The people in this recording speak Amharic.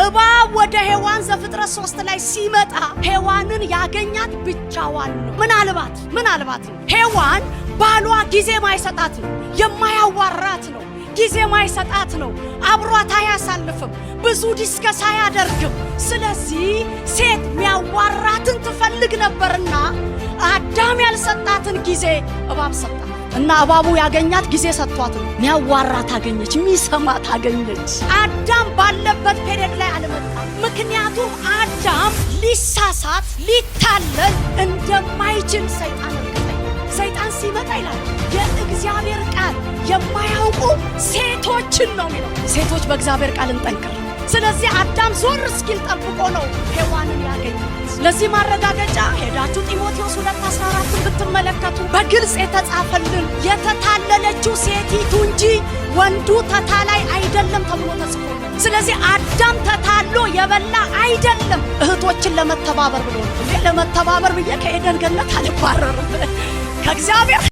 እባብ ወደ ሔዋን ዘፍጥረት 3 ላይ ሲመጣ ሔዋንን ያገኛት ብቻዋን ነው። ምናልባት ሔዋን ባሏ ጊዜ ማይሰጣት ነው፣ የማያዋራት ነው፣ ጊዜ ማይሰጣት ነው፣ አብሯት አያሳልፍም፣ ብዙ ዲስከስ አያደርግም። ስለዚህ ሴት ሚያዋራትን ትፈልግ ነበርና አዳም ያልሰጣትን ጊዜ እባብ ሰጣት እና እባቡ ያገኛት ጊዜ ሰጥቷት ነው። ሚያዋራት አገኘች፣ ሚሰማት አገኘች። አዳም ባለበት ፔሪየድ ላይ አልመጣም። ምክንያቱም አዳም ሊሳሳት ሊታለል እንደማይችል ሰይጣን ሲመጣ ይላል የእግዚአብሔር ቃል የማያውቁ ሴቶችን ነው የሚለው። ሴቶች በእግዚአብሔር ቃል እንጠንክር። ስለዚህ አዳም ዞር እስኪል ጠብቆ ነው ሔዋንን ያገኛት። ለዚህ ማረጋገጫ ሄዳችሁ ጢሞቴዎስ 2:14 ብትመለከቱ በግልጽ የተጻፈልን የተታለለችው ሴቲቱ እንጂ ወንዱ ተታላይ አይደለም ተብሎ ተጽፎ። ስለዚህ አዳም ተታሎ የበላ አይደለም። እህቶችን ለመተባበር ብሎ ለመተባበር ብዬ ከኤደን ገነት አልባረርም ከእግዚአብሔር